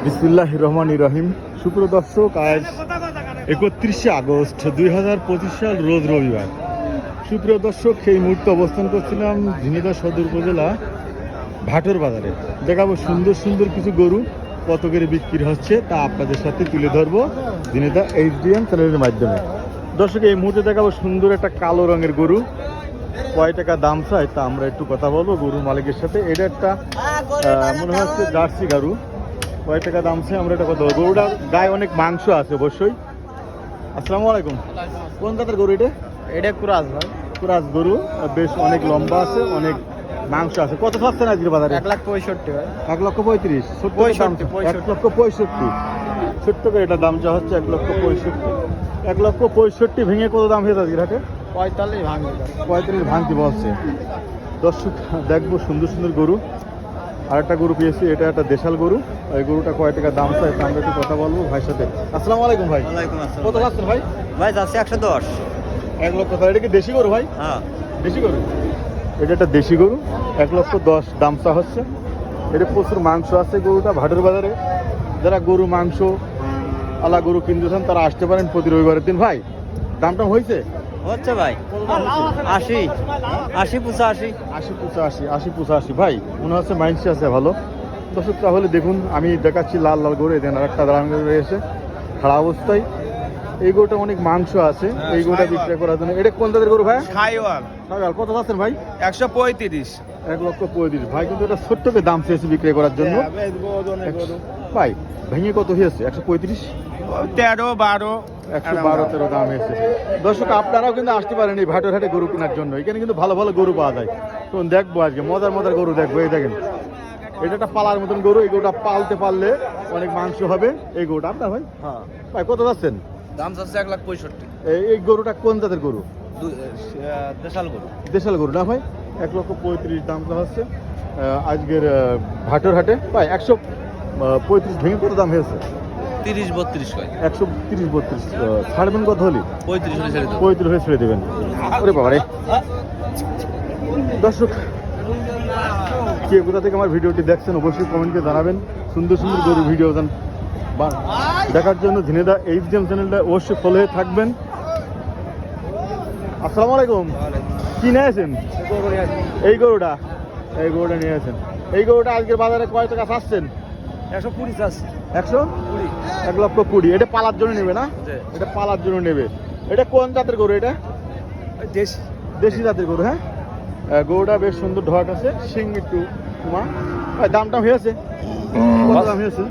বিসমিল্লাহির রহমানির রহিম। সুপ্রিয় দর্শক, আজ 31শে আগস্ট 2025 সাল, রোজ রবিবার। সুপ্রিয় দর্শক, এই মুহূর্তে অবস্থান করছিলাম ঝিনাইদহ সদর উপজেলা ভাটোর বাজারে। দেখাবো সুন্দর সুন্দর কিছু গরু কত করে বিক্রি হচ্ছে তা আপনাদের সাথে তুলে ধরবো ঝিনাইদহ HDM চ্যানেলের মাধ্যমে। দর্শক, এই মুহূর্তে দেখাবো সুন্দর একটা কালো রঙের গরু, কয় টাকা দাম চাই তা আমরা একটু কথা বলবো গরুর মালিকের সাথে। এটা একটা মনে হচ্ছে জার্সি গরু, কয় টাকা দাম চাই আমরা এটা কথা বলবো। গরুটার গায়ে অনেক মাংস আছে অবশ্যই। আসসালামু আলাইকুম। কোন জাতের গরু এটা? এটা কুরাজ ভাই, কুরাজ গরু, বেশ অনেক লম্বা আছে, অনেক মাংস আছে। কত পাচ্ছেন আজকে বাজারে? 1,65,000 ভাই। 1,35,000। 1,65,000 ছোট্ট করে এটা দাম যা হচ্ছে 1,65,000। 1,65,000 ভেঙে কত দাম হয়েছে আজকের হাটে? 45 ভাঙবে। 45 ভাঙতি বলছে। দর্শক, দেখবো সুন্দর সুন্দর গরু। আরেকটা গরু পেয়েছি, এটা একটা দেশাল গরু। এই গরুটা কয় টাকা দাম চাই তা আমরা একটু কথা বলবো ভাইয়ের সাথে। আসসালামু আলাইকুম ভাই। ওয়ালাইকুম আসসালাম। কত পাচ্ছেন ভাই? ভাই যাচ্ছে 110। 1,00,000। এটা কি দেশি গরু ভাই? হ্যাঁ, দেশি গরু। এটা একটা দেশি গরু, 1,10,000 দাম চা হচ্ছে। এটা প্রচুর মাংস আছে গরুটা। ভাটোর বাজারে যারা গরু মাংস আলা গরু কিনতে চান তারা আসতে পারেন প্রতি রবিবারের দিন। ভাই, দামটা হয়েছে? হচ্ছে ভাই 80, 85। 85 ভাই, মনে হচ্ছে মাইন্সি আছে ভালো। দর্শক, তাহলে দেখুন আমি দেখাচ্ছি লাল লাল গরু। এখানে আরেকটা দাম রয়েছে খাড়া অবস্থায়। এই গরুটা অনেক মাংস আছে, এই গরুটা বিক্রি করার জন্য। এটা কোন জাতের গরু ভাই? খাইওয়াল সাগাল। কত পাচ্ছেন ভাই? 135। 1,35,000 ভাই, কিন্তু এটা ছোট্ট করে দাম চেয়েছে বিক্রি করার জন্য। ভাই, ভেঙে কত হয়েছে? 135, 13, 12। 112-13 দাম হয়েছে। দর্শক, আপনারাও কিন্তু আসতে পারেন এই ভাটোর হাটে গরু কেনার জন্য। এখানে কিন্তু ভালো ভালো গরু পাওয়া যায়। তো দেখবো আজকে মজার মজার গরু দেখবো। এই দেখেন, এটা একটা পালার মতন গরু। এই গরুটা পালতে পারলে অনেক মাংস হবে। এই গরুটা আপনার ভাই? হ্যাঁ, ভাই, কত যাচ্ছেন? দাম যাচ্ছে 1,65,000। এই গরুটা কোন জাতের গরু? দেশাল গরু। দেশাল গরু না ভাই? 1,35,000 দামটা হচ্ছে আজকের ভাটোর হাটে। ভাই, 135 ভেঙে কত দাম হয়েছে? 30-32 কয়। 130-32 ছাড়বেন কত হলে? 35 হলে ছেড়ে দেবো। 35 হয়ে ছেড়ে দেবেন। ওরে বাবা রে। দর্শক, কে কোথা থেকে আমার ভিডিওটি দেখছেন অবশ্যই কমেন্টে জানাবেন। সুন্দর সুন্দর গরু ভিডিও দেখার জন্য ঝিনাইদহ HDM চ্যানেলটা অবশ্যই ফলো হয়ে থাকবেন। আসসালামু আলাইকুম। কি নিয়েছেন? এই গরুটা নিয়ে আছেন। এই গরুটা আজকের বাজারে কয় টাকা চাচ্ছেন? 120 আছে। 1,20,000। এটা পালার জন্য নেবে না? এটা পালার জন্য নেবে। এটা কোন জাতের গরু? এটা দেশি জাতের গরু। হ্যাঁ, গরুটা বেশ সুন্দর ঢট আছে, সিং একটু। দামটা হয়েছে? কত দাম হয়েছে?